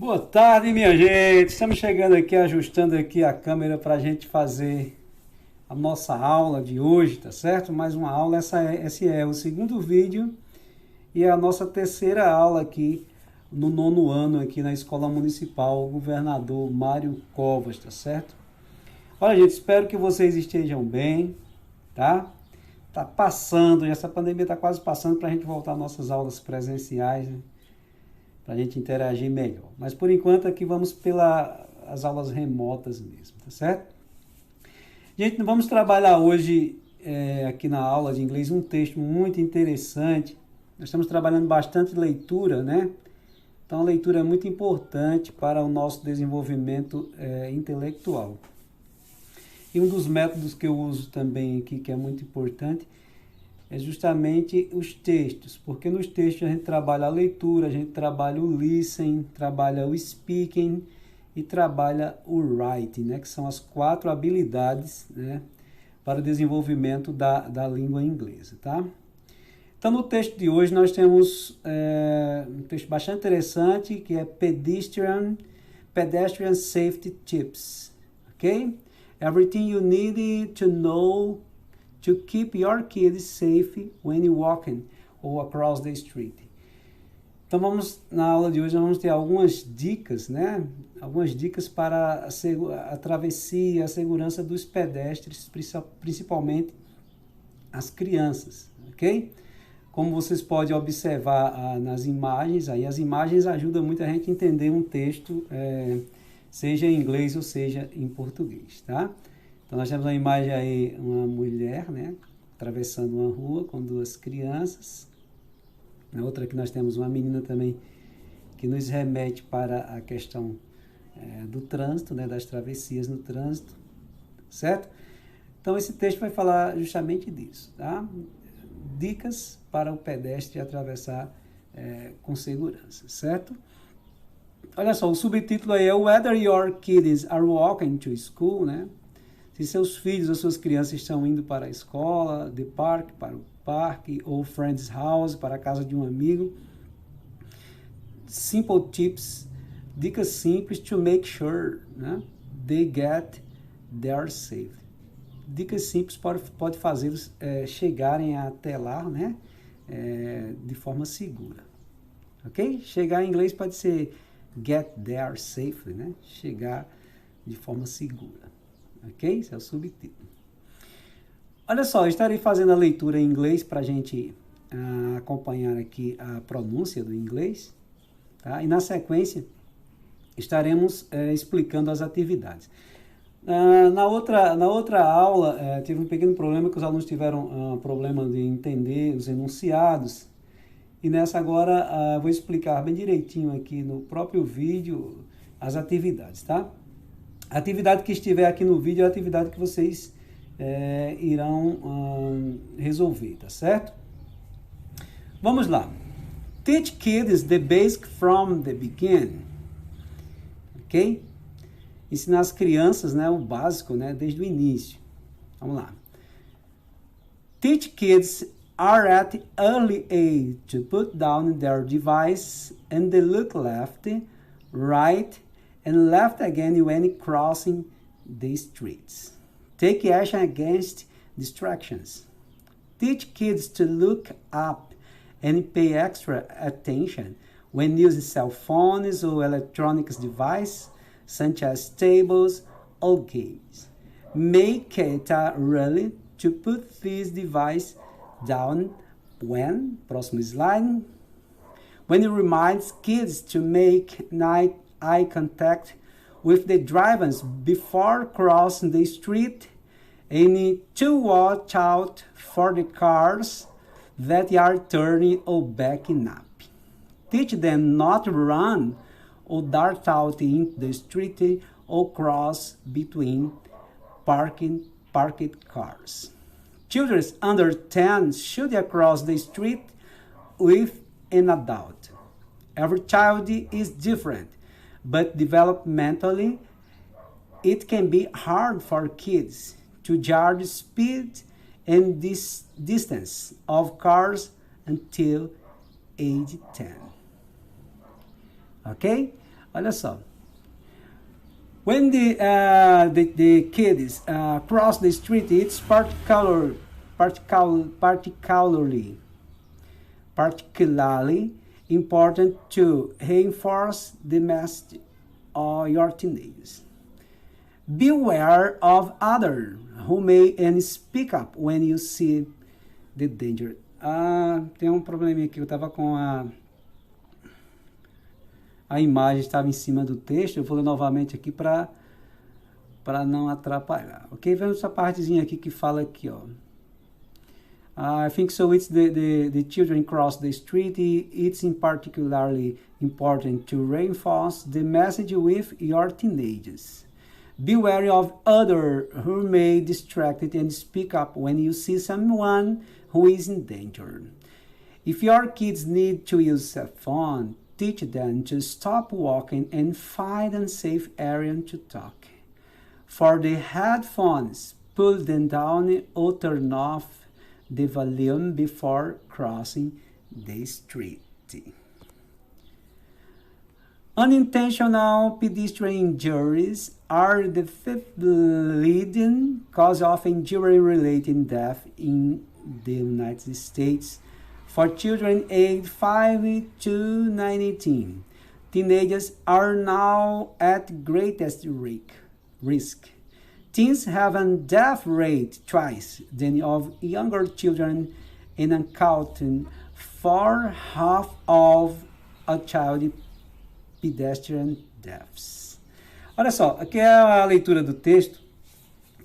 Boa tarde, minha gente. Estamos chegando aqui, ajustando aqui a câmera para a gente fazer a nossa aula de hoje, tá certo? Mais uma aula, esse é o segundo vídeo e é a nossa terceira aula aqui no nono ano aqui na Escola Municipal Governador Mário Covas, tá certo? Olha, gente, espero que vocês estejam bem, tá? Tá passando, essa pandemia tá quase passando para a gente voltar às nossas aulas presenciais, né? Para a gente interagir melhor. Mas por enquanto aqui vamos pelas aulas remotas mesmo, tá certo? Gente, vamos trabalhar hoje aqui na aula de inglês um texto muito interessante. Nós estamos trabalhando bastante leitura, né? Então a leitura é muito importante para o nosso desenvolvimento intelectual. E um dos métodos que eu uso também aqui, que é muito importante, é justamente os textos, porque nos textos a gente trabalha a leitura, a gente trabalha o listening, trabalha o speaking e trabalha o writing, né, que são as 4 habilidades, né, para o desenvolvimento da língua inglesa, tá? Então no texto de hoje nós temos um texto bastante interessante, que é Pedestrian Safety Tips, ok? Everything you need to know to keep your kids safe when you're walking or across the street. Então na aula de hoje vamos ter algumas dicas, né? Algumas dicas para a travessia, a segurança dos pedestres, principalmente as crianças, ok? Como vocês podem observar nas imagens, aí as imagens ajudam muito a gente a entender um texto, seja em inglês ou seja em português, tá? Então nós temos uma imagem aí, uma mulher, né, atravessando uma rua com 2 crianças. Na outra aqui nós temos uma menina também que nos remete para a questão do trânsito, né, das travessias no trânsito, certo? Então esse texto vai falar justamente disso, tá? Dicas para o pedestre atravessar com segurança, certo? Olha só, o subtítulo aí é Whether your kids are walking to school, né? Se seus filhos ou suas crianças estão indo para a escola, the park, para o parque, ou friend's house, para a casa de um amigo. Simple tips, dicas simples to make sure, né, they get there safe. Dicas simples pode fazê-los chegarem até lá, né, de forma segura. Ok? Chegar em inglês pode ser get there safely, né? Chegar de forma segura. Ok? Esse é o subtítulo. Olha só, eu estarei fazendo a leitura em inglês para a gente acompanhar aqui a pronúncia do inglês, tá? E na sequência estaremos explicando as atividades. Na outra aula tive um pequeno problema, que os alunos tiveram problema de entender os enunciados, e nessa agora vou explicar bem direitinho aqui no próprio vídeo as atividades, tá? A atividade que estiver aqui no vídeo é a atividade que vocês irão resolver, tá certo? Vamos lá. Teach kids the basic from the beginning. Ok? Ensinar as crianças, né, o básico, né, desde o início. Vamos lá. Teach kids are at early age to put down their device and they look left, right, and left again when crossing the streets. Take action against distractions. Teach kids to look up and pay extra attention when using cell phones or electronic devices such as tables or games. Make it a rule to put this device down when, próximo slide, when it reminds kids to make eye contact with the drivers before crossing the street and to watch out for the cars that are turning or backing up. Teach them not to run or dart out into the street or cross between parked cars. Children under 10 should cross the street with an adult. Every child is different, but developmentally, it can be hard for kids to judge speed and distance of cars until age 10. Ok? Olha só. When the kids cross the street, it's particularly important to reinforce the message of your teenagers. Beware of others who may and speak up when you see the danger. Tem um probleminha aqui, eu estava com a imagem estava em cima do texto, eu vou ler novamente aqui para não atrapalhar. Ok? Vemos essa partezinha aqui que fala aqui, ó. I think so. It's the children cross the street. It's in particularly important to reinforce the message with your teenagers. Be wary of others who may distract it and speak up when you see someone who is in danger. If your kids need to use a phone, teach them to stop walking and find a safe area to talk. For the headphones, pull them down or turn off the volume before crossing the street. Unintentional pedestrian injuries are the fifth leading cause of injury-related death in the United States for children aged 5 to 19. Teenagers are now at greatest risk. Teens have a death rate twice that of younger children and accounting for half of a child pedestrian deaths. Olha só, aqui é a leitura do texto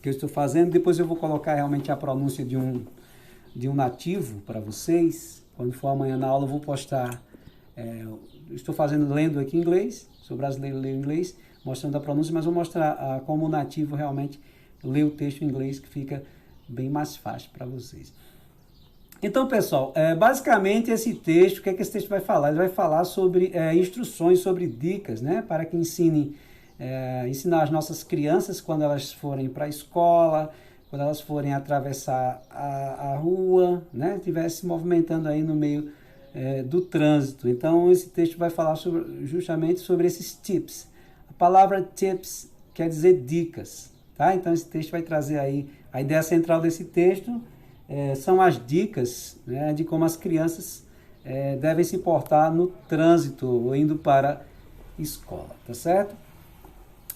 que eu estou fazendo. Depois eu vou colocar realmente a pronúncia de um nativo para vocês. Quando for amanhã na aula eu vou postar. Estou lendo aqui em inglês, sou brasileiro, leio em inglês, mostrando a pronúncia, mas vou mostrar como o nativo realmente lê o texto em inglês, que fica bem mais fácil para vocês. Então, pessoal, basicamente esse texto, o que é que esse texto vai falar? Ele vai falar sobre instruções, sobre dicas, né, para que ensinar as nossas crianças quando elas forem para a escola, quando elas forem atravessar a rua, né, estiver se movimentando aí no meio do trânsito. Então, esse texto vai falar justamente sobre esses tips. A palavra tips quer dizer dicas, tá? Então, esse texto vai trazer aí, a ideia central desse texto são as dicas, né, de como as crianças devem se portar no trânsito ou indo para a escola, tá certo?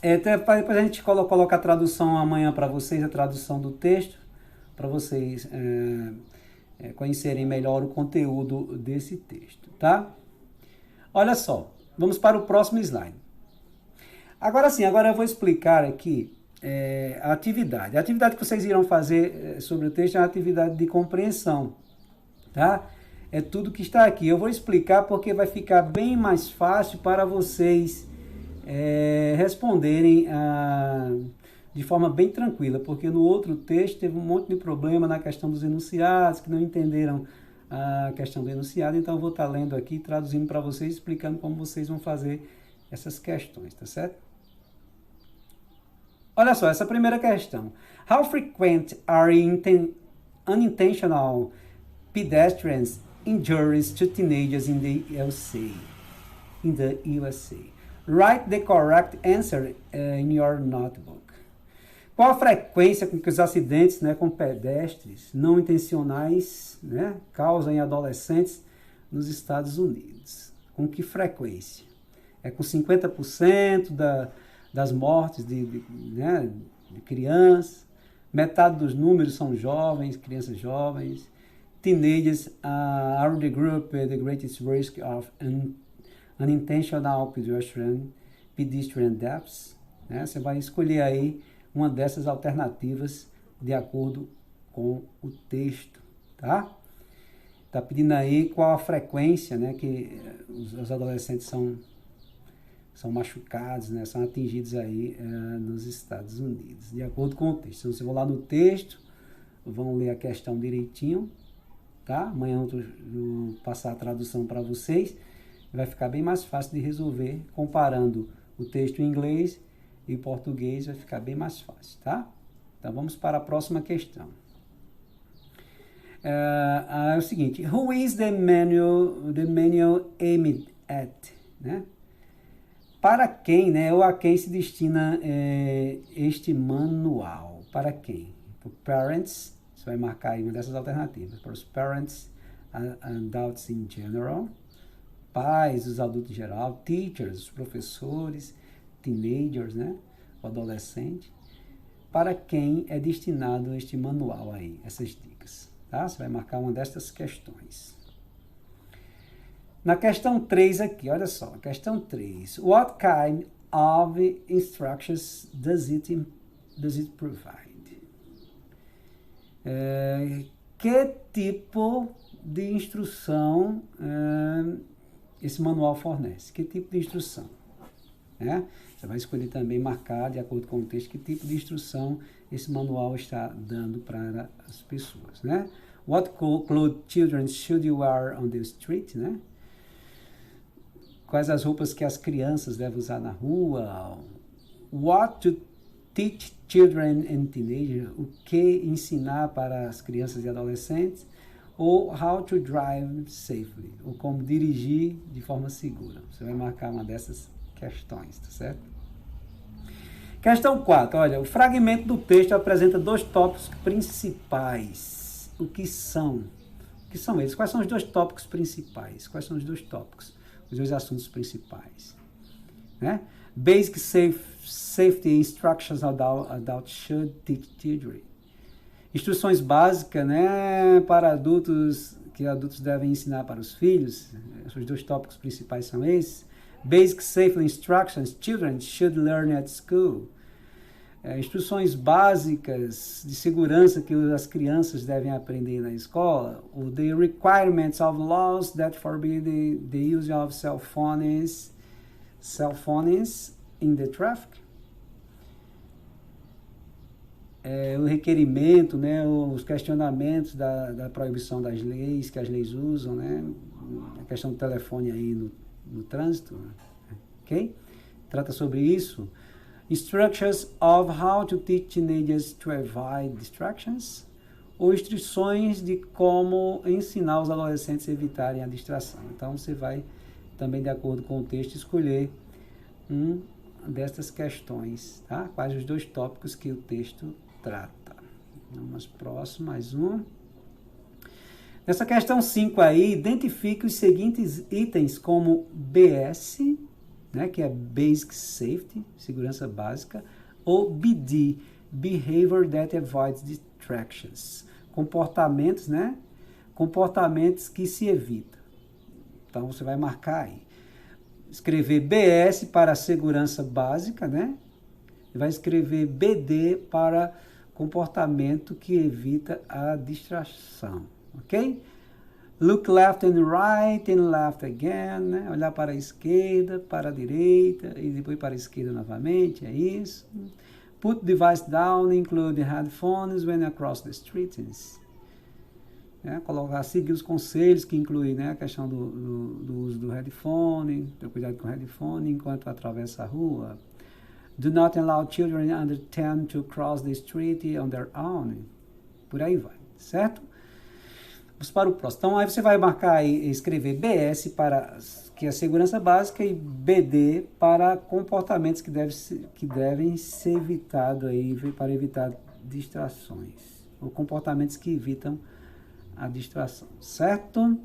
Depois a gente coloca a tradução amanhã para vocês, a tradução do texto, para vocês conhecerem melhor o conteúdo desse texto, tá? Olha só, vamos para o próximo slide. Agora sim, agora eu vou explicar aqui a atividade. A atividade que vocês irão fazer sobre o texto é uma atividade de compreensão, tá? É tudo que está aqui. Eu vou explicar porque vai ficar bem mais fácil para vocês responderem de forma bem tranquila, porque no outro texto teve um monte de problema na questão dos enunciados, que não entenderam a questão do enunciado, então eu vou estar lendo aqui, traduzindo para vocês, explicando como vocês vão fazer essas questões, tá certo? Olha só, essa primeira questão. How frequent are unintentional pedestrian injuries to teenagers in the USA? Write the correct answer in your notebook. Qual a frequência com que os acidentes, né, com pedestres não intencionais, né, causam em adolescentes nos Estados Unidos? Com que frequência? É com 50% das mortes de crianças, metade dos números são jovens, crianças jovens. Teenagers are the group with the greatest risk of unintentional pedestrian deaths. Né? Você vai escolher aí uma dessas alternativas de acordo com o texto, tá? Tá pedindo aí qual a frequência, né, que os adolescentes são machucados, né, são atingidos aí nos Estados Unidos, de acordo com o texto. Então, vocês vão lá no texto, vão ler a questão direitinho, tá? Amanhã eu vou passar a tradução para vocês, vai ficar bem mais fácil de resolver, comparando o texto em inglês e português, vai ficar bem mais fácil, tá? Então, vamos para a próxima questão. É o seguinte, who is the manual aimed at? Né? Para quem, né, ou a quem se destina este manual? Para quem? Para parents, você vai marcar aí uma dessas alternativas. Para os parents, adults in general, pais, os adultos em geral, teachers, os professores, teenagers, né, o adolescente. Para quem é destinado este manual aí, essas dicas, tá? Você vai marcar uma destas questões. Na questão 3 aqui, olha só, questão 3. What kind of instructions does it provide? Que tipo de instrução esse manual fornece? Que tipo de instrução? Você vai escolher também, marcar, de acordo com o texto, que tipo de instrução esse manual está dando para as pessoas, né? What clothes children should you wear on the street, né? Quais as roupas que as crianças devem usar na rua? What to teach children and teenagers? O que ensinar para as crianças e adolescentes? Ou how to drive safely? Ou como dirigir de forma segura. Você vai marcar uma dessas questões, tá certo? Questão 4. Olha, o fragmento do texto apresenta 2 tópicos principais. O que são? O que são eles? Quais são os 2 tópicos principais? Quais são os 2 tópicos? Os 2 assuntos principais, né? Basic safety instructions adults should teach children. Instruções básicas, né, para adultos, que adultos devem ensinar para os filhos. Os 2 tópicos principais são esses. Basic safety instructions children should learn at school. Instruções básicas de segurança que as crianças devem aprender na escola. The requirements of laws that forbid the use of cell phones in the traffic. O requerimento, né, os questionamentos da proibição das leis, que as leis usam, né, a questão do telefone aí no trânsito, ok? Trata sobre isso. Instructions of how to teach teenagers to avoid distractions, ou instruções de como ensinar os adolescentes a evitarem a distração. Então, você vai também, de acordo com o texto, escolher destas questões, tá? Quais os 2 tópicos que o texto trata. Vamos próximo, mais um. Nessa questão 5 aí, identifique os seguintes itens como BS, né, que é Basic Safety, segurança básica, ou BD, Behavior that Avoids Distractions, comportamentos, né, comportamentos que se evitam. Então, você vai marcar aí. Escrever BS para segurança básica, né, e vai escrever BD para comportamento que evita a distração, ok? Look left and right and left again, né? Olhar para a esquerda, para a direita e depois para a esquerda novamente, é isso. Put device down, include headphones when across the streets. Seguir os conselhos que incluem, né, a questão do uso do headphone, ter cuidado com o headphone enquanto atravessa a rua. Do not allow children under 10 to cross the street on their own. Por aí vai, certo? Vamos para o próximo. Então, aí você vai marcar e escrever BS, que é a segurança básica, e BD para comportamentos que devem ser evitados aí, para evitar distrações. Ou comportamentos que evitam a distração, certo?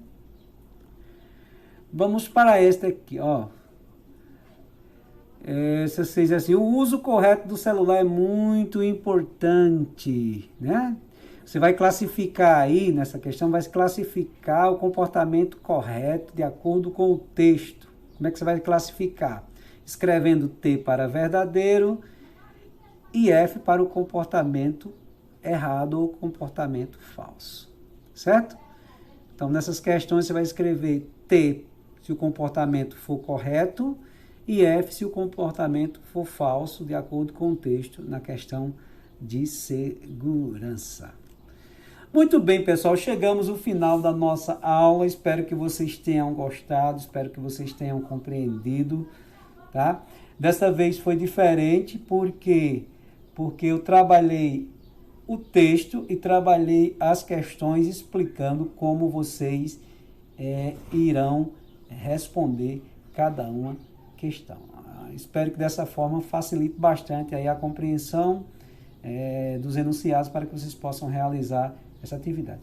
Vamos para este aqui, ó. Vocês assim, o uso correto do celular é muito importante, né? Você vai classificar aí, nessa questão, vai classificar o comportamento correto de acordo com o texto. Como é que você vai classificar? Escrevendo T para verdadeiro e F para o comportamento errado ou comportamento falso. Certo? Então, nessas questões, você vai escrever T se o comportamento for correto e F se o comportamento for falso, de acordo com o texto, na questão de segurança. Muito bem, pessoal, chegamos ao final da nossa aula. Espero que vocês tenham gostado, espero que vocês tenham compreendido, tá? Dessa vez foi diferente porque eu trabalhei o texto e trabalhei as questões explicando como vocês irão responder cada uma questão. espero que dessa forma facilite bastante aí a compreensão dos enunciados para que vocês possam realizar essa atividade.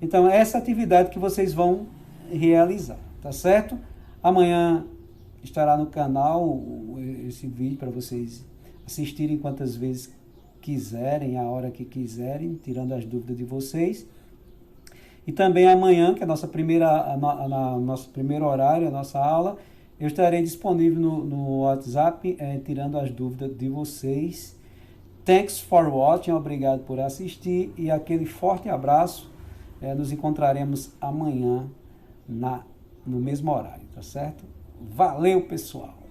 Então, é essa atividade que vocês vão realizar, tá certo? Amanhã estará no canal esse vídeo para vocês assistirem quantas vezes quiserem, a hora que quiserem, tirando as dúvidas de vocês. E também amanhã, que é nosso primeiro horário, a nossa aula, eu estarei disponível no WhatsApp, tirando as dúvidas de vocês. Thanks for watching, obrigado por assistir e aquele forte abraço. Nos encontraremos amanhã no mesmo horário, tá certo? Valeu, pessoal!